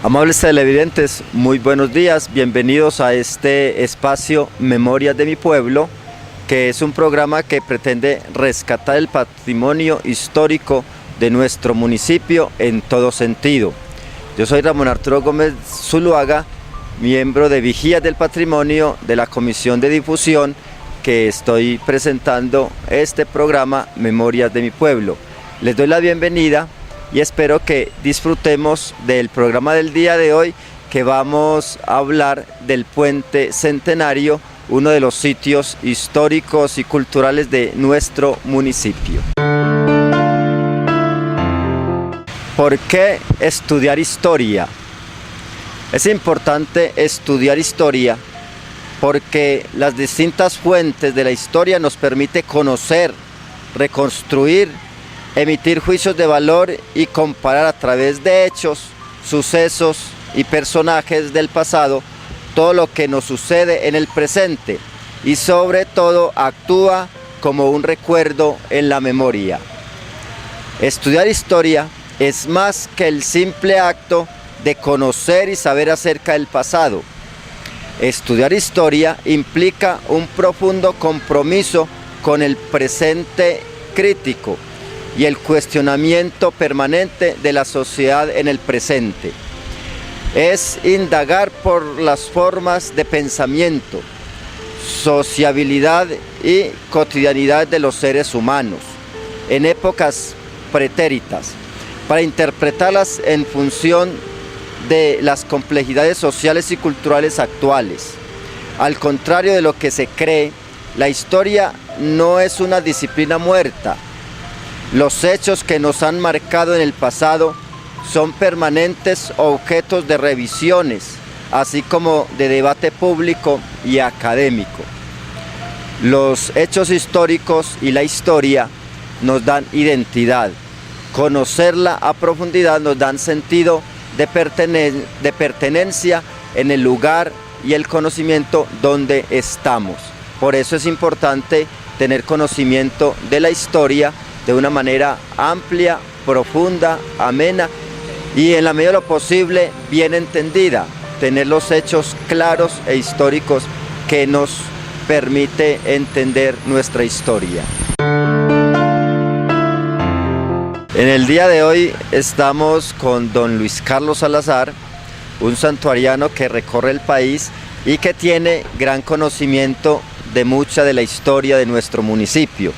Amables televidentes, muy buenos días, bienvenidos a este espacio Memorias de mi Pueblo, que es un programa que pretende rescatar el patrimonio histórico de nuestro municipio en todo sentido. Yo soy Ramón Arturo Gómez Zuluaga, miembro de Vigías del Patrimonio de la Comisión de Difusión, que estoy presentando este programa Memorias de mi Pueblo. Les doy la bienvenida y espero que disfrutemos del programa del día de hoy, que vamos a hablar del Puente Centenario, uno de los sitios históricos y culturales de nuestro municipio. ¿Por qué estudiar historia? Es importante estudiar historia porque las distintas fuentes de la historia nos permiten conocer, reconstruir, emitir juicios de valor y comparar a través de hechos, sucesos y personajes del pasado todo lo que nos sucede en el presente y sobre todo actúa como un recuerdo en la memoria. Estudiar historia es más que el simple acto de conocer y saber acerca del pasado. Estudiar historia implica un profundo compromiso con el presente crítico y el cuestionamiento permanente de la sociedad en el presente. Es indagar por las formas de pensamiento, sociabilidad y cotidianidad de los seres humanos en épocas pretéritas, para interpretarlas en función de las complejidades sociales y culturales actuales. Al contrario de lo que se cree, la historia no es una disciplina muerta. Los hechos que nos han marcado en el pasado son permanentes objetos de revisiones, así como de debate público y académico. Los hechos históricos y la historia nos dan identidad. Conocerla a profundidad nos dan sentido de pertenencia en el lugar y el conocimiento donde estamos. Por eso es importante tener conocimiento de la historia de una manera amplia, profunda, amena y en la medida de lo posible bien entendida, tener los hechos claros e históricos que nos permite entender nuestra historia. En el día de hoy estamos con don Luis Carlos Salazar, un santuariano que recorre el país y que tiene gran conocimiento de mucha de la historia de nuestro municipio.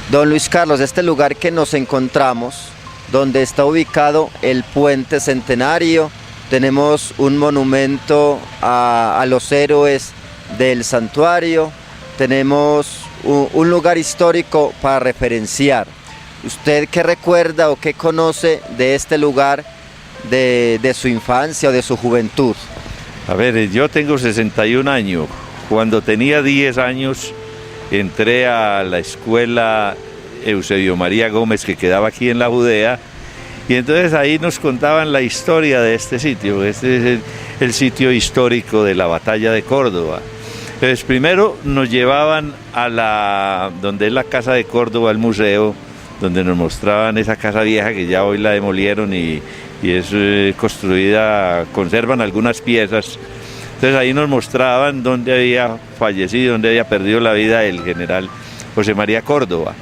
Don Luis Carlos, este lugar que nos encontramos, donde está ubicado el Puente Centenario, tenemos un monumento a los héroes del santuario, tenemos un lugar histórico para referenciar. ¿Usted qué recuerda o qué conoce de este lugar de su infancia o de su juventud? A ver, yo tengo 61 años. Cuando tenía 10 años entré a la escuela Eusebio María Gómez, que quedaba aquí en la Judea, y entonces ahí nos contaban la historia de este sitio. Este es el sitio histórico de la batalla de Córdoba. Entonces primero nos llevaban a donde es la Casa de Córdoba, el museo, donde nos mostraban esa casa vieja que ya hoy la demolieron y es construida, conservan algunas piezas. Entonces ahí nos mostraban dónde había fallecido, dónde había perdido la vida el general José María Córdoba.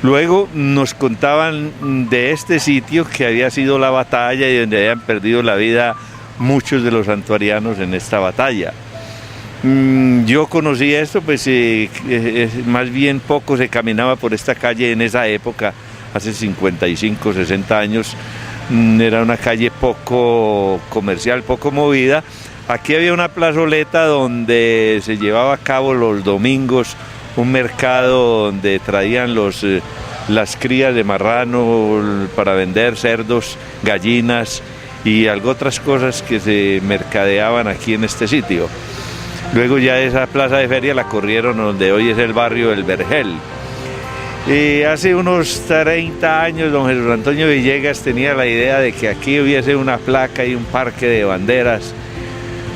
Luego nos contaban de este sitio que había sido la batalla y donde habían perdido la vida muchos de los santuarianos en esta batalla. Yo conocí esto, pues más bien poco se caminaba por esta calle en esa época, hace 55, 60 años, era una calle poco comercial, poco movida. Aquí había una plazoleta donde se llevaba a cabo los domingos un mercado donde traían las crías de marrano para vender, cerdos, gallinas y algo otras cosas que se mercadeaban aquí en este sitio. Luego ya esa plaza de feria la corrieron donde hoy es el barrio del Vergel. Y hace unos 30 años don Jesús Antonio Villegas tenía la idea de que aquí hubiese una placa y un parque de banderas,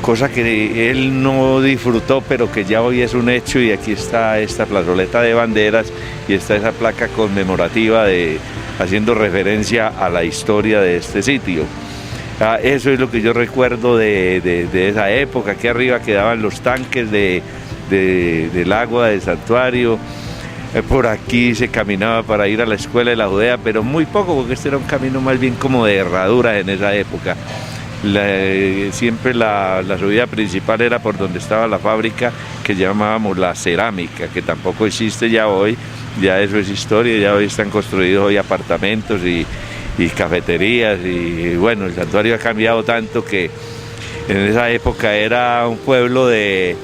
cosa que él no disfrutó, pero que ya hoy es un hecho, y aquí está esta plazoleta de banderas y está esa placa conmemorativa haciendo referencia a la historia de este sitio. Eso es lo que yo recuerdo de esa época. Aquí arriba quedaban los tanques del agua del santuario. Por aquí se caminaba para ir a la escuela de la Judea, pero muy poco, porque este era un camino más bien como de herradura en esa época. Siempre la subida principal era por donde estaba la fábrica que llamábamos la cerámica, que tampoco existe ya hoy, ya eso es historia, ya hoy están construidos hoy apartamentos y cafeterías, y bueno, el santuario ha cambiado tanto que en esa época era un pueblo de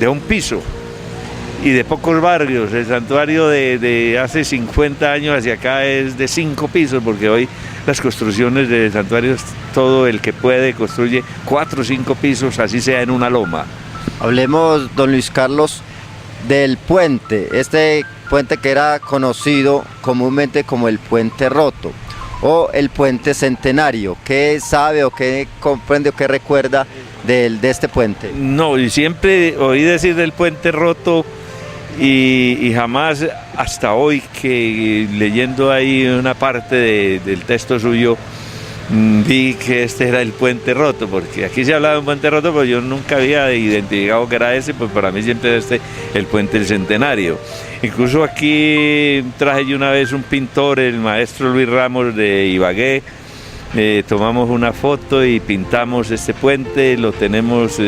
un piso y de pocos barrios. El santuario de hace 50 años hacia acá es de 5 pisos, porque hoy las construcciones de santuarios, todo el que puede construye 4 o 5 pisos, así sea en una loma. Hablemos, don Luis Carlos, del puente, este puente que era conocido comúnmente como el Puente Roto o el Puente Centenario. ¿Qué sabe o qué comprende o qué recuerda de este puente? No, y siempre oí decir del Puente Roto y jamás hasta hoy, que leyendo ahí una parte del texto suyo, vi que este era el Puente Roto, porque aquí se hablaba de un puente roto, pero yo nunca había identificado que era ese, pues para mí siempre es el Puente del Centenario. Incluso aquí traje yo una vez un pintor, el maestro Luis Ramos de Ibagué, tomamos una foto y pintamos este puente, lo tenemos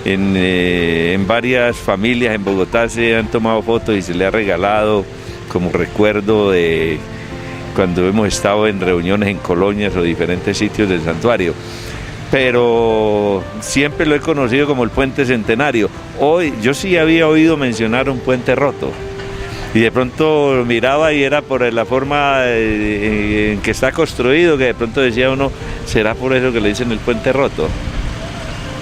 en varias familias en Bogotá, se han tomado fotos y se le ha regalado como recuerdo de cuando hemos estado en reuniones en colonias o diferentes sitios del santuario. Pero siempre lo he conocido como el Puente Centenario. Hoy yo sí había oído mencionar un puente roto, y de pronto miraba y era por la forma en que está construido, que de pronto decía uno, ¿será por eso que le dicen el puente roto?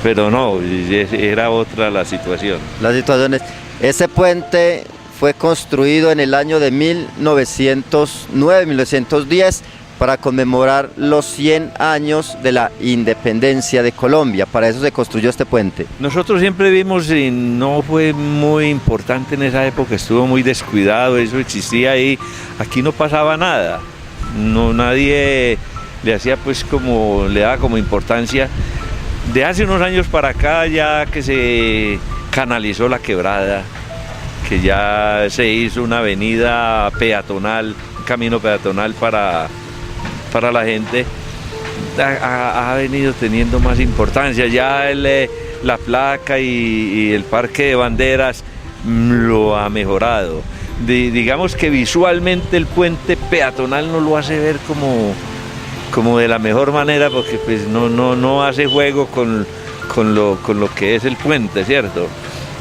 Pero no, era otra la situación. La situación es, ese puente fue construido en el año de 1909-1910 para conmemorar los 100 años de la independencia de Colombia. Para eso se construyó este puente. Nosotros siempre vimos, y no fue muy importante en esa época, estuvo muy descuidado, eso existía ahí, aquí no pasaba nada, no, nadie le hacía pues como, le daba como importancia. De hace unos años para acá, ya que se canalizó la quebrada, que ya se hizo una avenida peatonal, un camino peatonal para la gente, ha venido teniendo más importancia. Ya la placa y el parque de banderas lo ha mejorado. Digamos que visualmente el puente peatonal no lo hace ver como de la mejor manera, porque pues no hace juego con lo que es el puente, ¿cierto?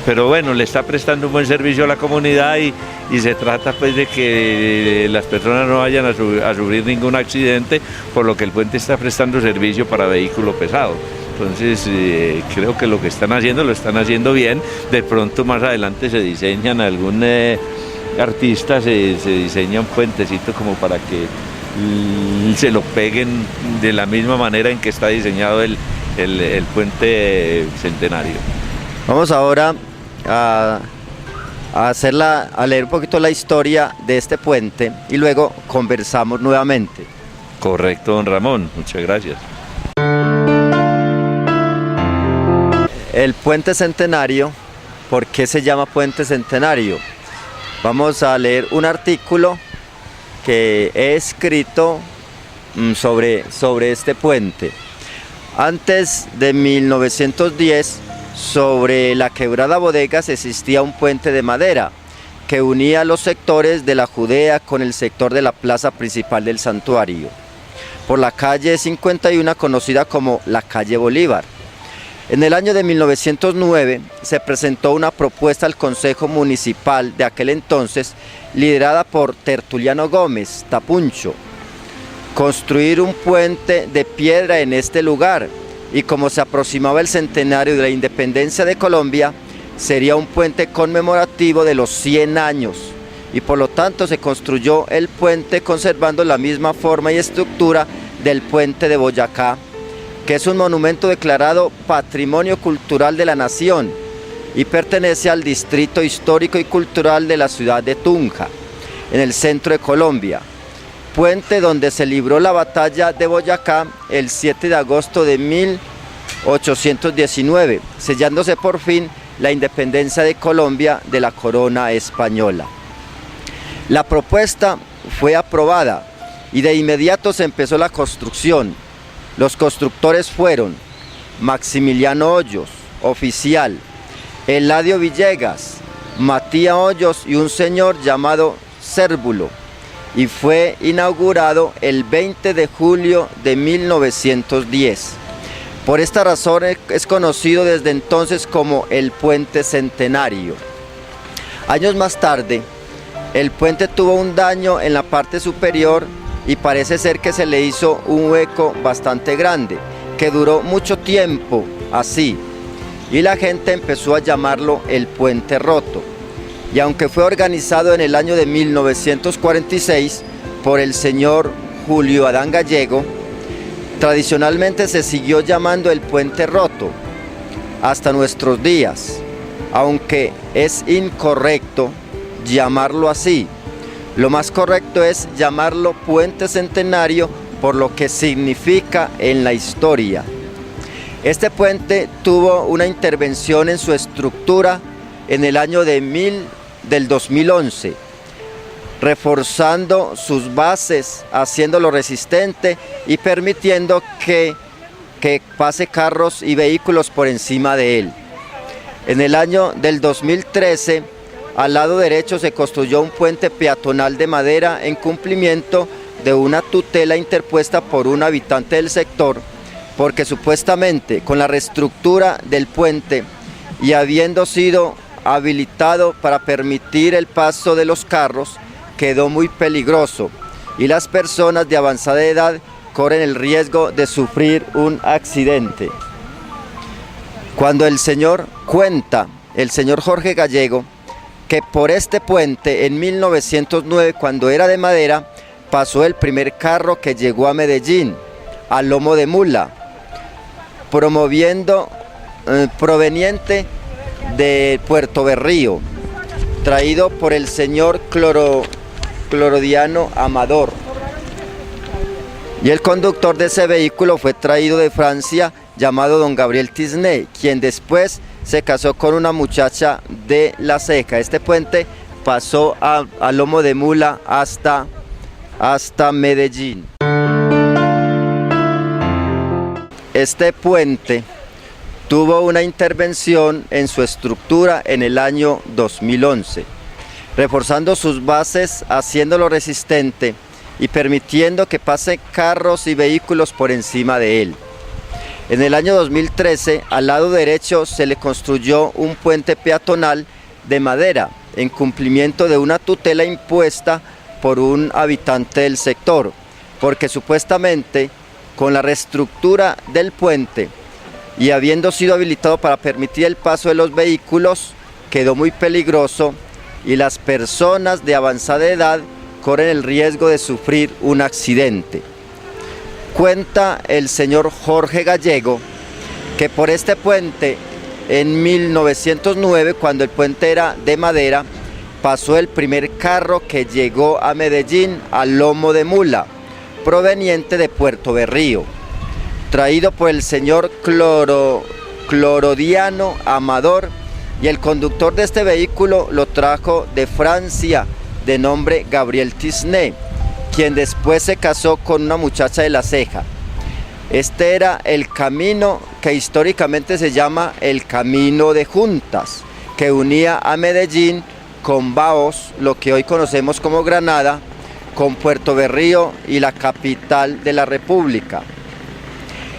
Pero bueno, le está prestando un buen servicio a la comunidad y se trata pues de que las personas no vayan a sufrir ningún accidente, por lo que el puente está prestando servicio para vehículo pesado. Entonces creo que lo que están haciendo lo están haciendo bien. De pronto más adelante se diseñan, algún artista se diseña un puentecito como para que se lo peguen de la misma manera en que está diseñado el puente Centenario. Vamos ahora a leer un poquito la historia de este puente y luego conversamos nuevamente. Correcto, don Ramón, muchas gracias. El Puente Centenario, ¿por qué se llama Puente Centenario? Vamos a leer un artículo que he escrito sobre este puente. Antes de 1910, sobre la quebrada Bodegas existía un puente de madera que unía los sectores de la Judea con el sector de la plaza principal del santuario, por la calle 51, conocida como la calle Bolívar. En el año de 1909 se presentó una propuesta al Consejo Municipal de aquel entonces, liderada por Tertuliano Gómez Tapuncho, construir un puente de piedra en este lugar, y como se aproximaba el centenario de la independencia de Colombia, sería un puente conmemorativo de los 100 años, y por lo tanto se construyó el puente conservando la misma forma y estructura del puente de Boyacá, que es un monumento declarado Patrimonio Cultural de la Nación y pertenece al Distrito Histórico y Cultural de la ciudad de Tunja, en el centro de Colombia. puente donde se libró la batalla de Boyacá el 7 de agosto de 1819, sellándose por fin la independencia de Colombia de la corona española. La propuesta fue aprobada y de inmediato se empezó la construcción. Los constructores fueron Maximiliano Hoyos, oficial, Eladio Villegas, Matías Hoyos y un señor llamado Cérvulo, y fue inaugurado el 20 de julio de 1910. Por esta razón es conocido desde entonces como el Puente Centenario. Años más tarde, el puente tuvo un daño en la parte superior y parece ser que se le hizo un hueco bastante grande, que duró mucho tiempo así, y la gente empezó a llamarlo el Puente Roto. Y aunque fue organizado en el año de 1946 por el señor Julio Adán Gallego, tradicionalmente se siguió llamando el Puente Roto hasta nuestros días, aunque es incorrecto llamarlo así. Lo más correcto es llamarlo Puente Centenario por lo que significa en la historia. Este puente tuvo una intervención en su estructura en el año del 2011, reforzando sus bases, haciéndolo resistente y permitiendo que pase carros y vehículos por encima de él. En el año del 2013, al lado derecho se construyó un puente peatonal de madera en cumplimiento de una tutela interpuesta por un habitante del sector, porque supuestamente con la reestructura del puente y habiendo sido habilitado para permitir el paso de los carros, quedó muy peligroso y las personas de avanzada edad corren el riesgo de sufrir un accidente. Cuando el señor Jorge Gallego, que por este puente en 1909, cuando era de madera, pasó el primer carro que llegó a Medellín, a lomo de mula, proveniente de Puerto Berrío, traído por el señor Clorodiano Amador. Y el conductor de ese vehículo fue traído de Francia, llamado don Gabriel Tisné, quien después se casó con una muchacha de La Ceja. Este puente pasó a lomo de mula hasta Medellín. Este puente tuvo una intervención en su estructura en el año 2011, reforzando sus bases, haciéndolo resistente y permitiendo que pasen carros y vehículos por encima de él. En el año 2013, al lado derecho se le construyó un puente peatonal de madera en cumplimiento de una tutela impuesta por un habitante del sector, porque supuestamente con la reestructura del puente y habiendo sido habilitado para permitir el paso de los vehículos, quedó muy peligroso y las personas de avanzada edad corren el riesgo de sufrir un accidente. Cuenta el señor Jorge Gallego que por este puente en 1909, cuando el puente era de madera, pasó el primer carro que llegó a Medellín a lomo de mula, proveniente de Puerto Berrío, traído por el señor Clorodiano Amador, y el conductor de este vehículo lo trajo de Francia, de nombre Gabriel Tisné, quien después se casó con una muchacha de La Ceja. Este era el camino que históricamente se llama el Camino de Juntas, que unía a Medellín con Baos, lo que hoy conocemos como Granada, con Puerto Berrío y la capital de la República.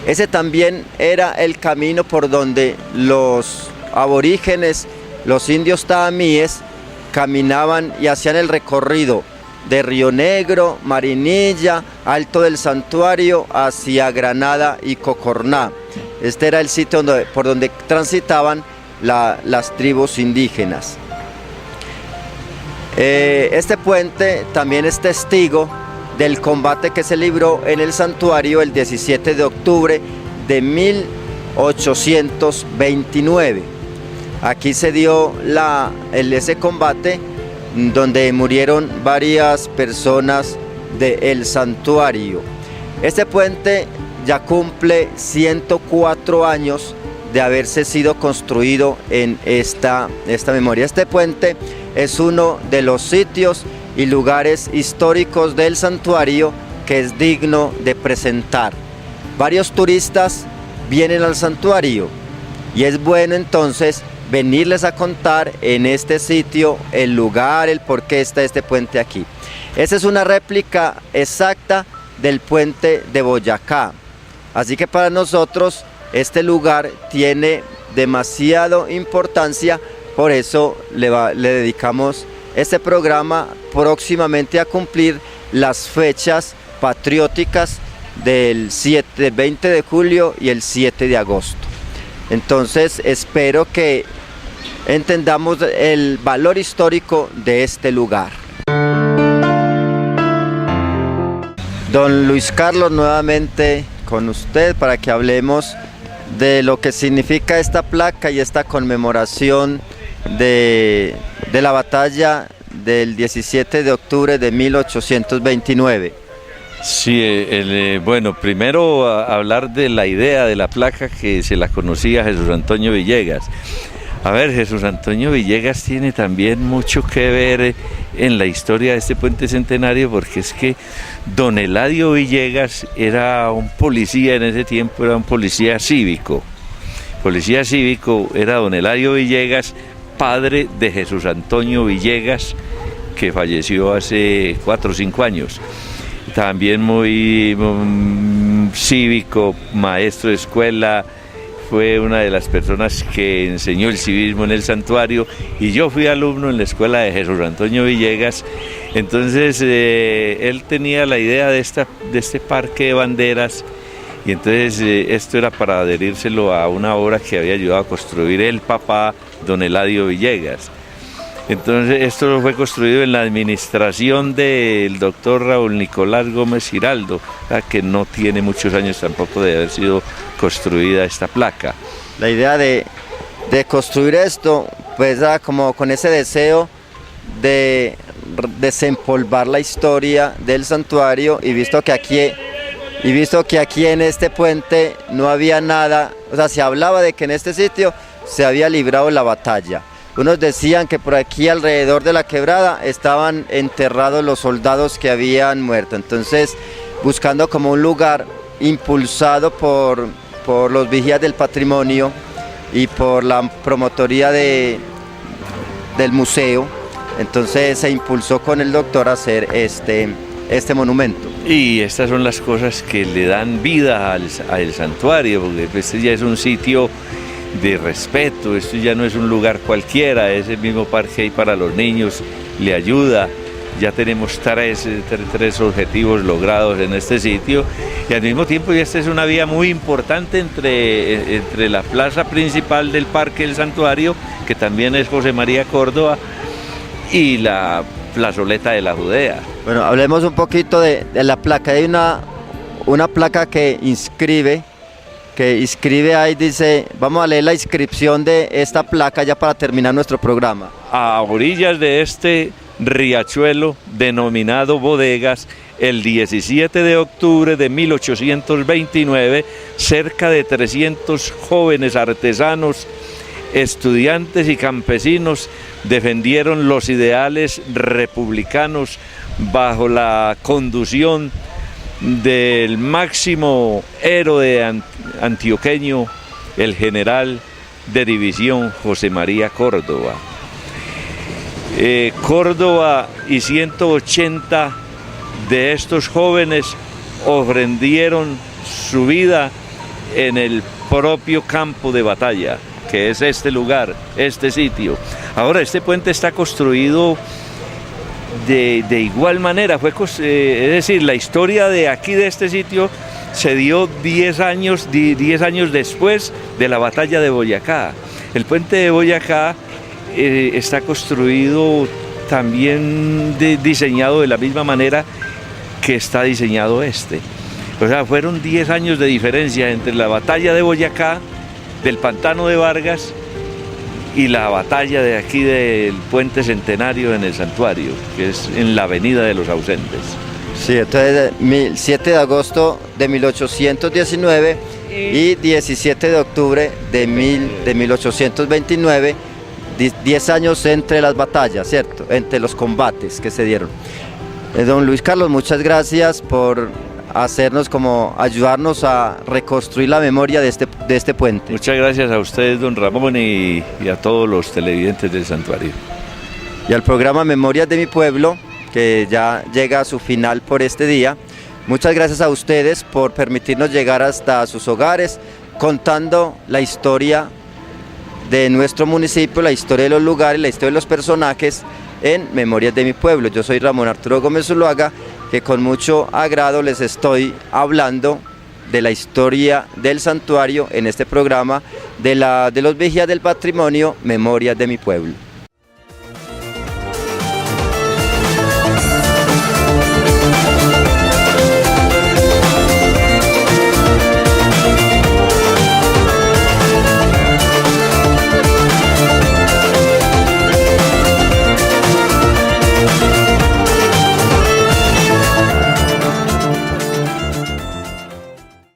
Ese también era el camino por donde los aborígenes, los indios taamíes, caminaban y hacían el recorrido de Río Negro, Marinilla, Alto del Santuario, hacia Granada y Cocorná. Este era el sitio por donde transitaban las tribus indígenas. Este puente también es testigo del combate que se libró en el santuario el 17 de octubre de 1829. Aquí se dio ese combate donde murieron varias personas del santuario. Este puente ya cumple 104 años de haberse sido construido en esta memoria. Este puente es uno de los sitios y lugares históricos del santuario que es digno de presentar. Varios turistas vienen al santuario y es bueno entonces venirles a contar en este sitio el lugar, el por qué está este puente aquí. Esta es una réplica exacta del puente de Boyacá. Así que para nosotros este lugar tiene demasiada importancia, por eso le dedicamos este programa próximamente a cumplir las fechas patrióticas del 20 de julio y el 7 de agosto. Entonces espero que entendamos el valor histórico de este lugar. Don Luis Carlos, nuevamente con usted para que hablemos de lo que significa esta placa y esta conmemoración de la batalla del 17 de octubre de 1829. Sí, bueno, primero hablar de la idea de la placa que se la conocía Jesús Antonio Villegas. A ver, Jesús Antonio Villegas tiene también mucho que ver en la historia de este puente centenario, porque es que don Eladio Villegas era un policía en ese tiempo, era un policía cívico. Policía cívico era don Eladio Villegas, padre de Jesús Antonio Villegas, que falleció hace 4 o 5 años. También muy cívico, maestro de escuela, fue una de las personas que enseñó el civismo en el santuario, y yo fui alumno en la escuela de Jesús Antonio Villegas. Entonces él tenía la idea de este parque de banderas, y entonces esto era para adherírselo a una obra que había ayudado a construir el papá, don Eladio Villegas. Entonces esto fue construido en la administración del doctor Raúl Nicolás Gómez Giraldo, que no tiene muchos años tampoco de haber sido construida esta placa. La idea de construir esto, pues como con ese deseo de desempolvar la historia del santuario, y visto que aquí en este puente no había nada, o sea, se hablaba de que en este sitio se había librado la batalla. Unos decían que por aquí alrededor de la quebrada estaban enterrados los soldados que habían muerto. Entonces, buscando como un lugar impulsado por los vigías del patrimonio y por la promotoría del museo, entonces se impulsó con el doctor a hacer este monumento. Y estas son las cosas que le dan vida al santuario, porque este ya es un sitio de respeto, esto ya no es un lugar cualquiera, es el mismo parque ahí para los niños, le ayuda. Ya tenemos tres objetivos logrados en este sitio, y al mismo tiempo esta es una vía muy importante entre la plaza principal del parque del santuario, que también es José María Córdoba, y la plazoleta de la Judea. Bueno, hablemos un poquito de la placa. Hay una placa que inscribe ahí, dice, vamos a leer la inscripción de esta placa ya para terminar nuestro programa. A orillas de este riachuelo denominado Bodegas, el 17 de octubre de 1829, cerca de 300 jóvenes artesanos, estudiantes y campesinos defendieron los ideales republicanos bajo la conducción del máximo héroe antioqueño, el general de división José María Córdoba. Córdoba y 180 de estos jóvenes ofrendieron su vida en el propio campo de batalla, que es este lugar, este sitio. Ahora, este puente está construido de igual manera, es decir, la historia de aquí, de este sitio, se dio 10 años después de la batalla de Boyacá. El puente de Boyacá está construido también diseñado de la misma manera que está diseñado este. O sea, fueron 10 años de diferencia entre la batalla de Boyacá, del Pantano de Vargas, y la batalla de aquí del Puente Centenario en el santuario, que es en la Avenida de los Ausentes. Sí, entonces 7 de agosto de 1819 y 17 de octubre de 1829, 10 años entre las batallas, ¿cierto? Entre los combates que se dieron. Don Luis Carlos, muchas gracias por ayudarnos a reconstruir la memoria de este puente. Muchas gracias a ustedes, don Ramón, y a todos los televidentes del santuario. Y al programa Memorias de mi Pueblo, que ya llega a su final por este día. Muchas gracias a ustedes por permitirnos llegar hasta sus hogares, contando la historia de nuestro municipio, la historia de los lugares, la historia de los personajes en Memorias de mi Pueblo. Yo soy Ramón Arturo Gómez Zuluaga, que con mucho agrado les estoy hablando de la historia del santuario en este programa de los Vigías del Patrimonio, Memorias de mi Pueblo.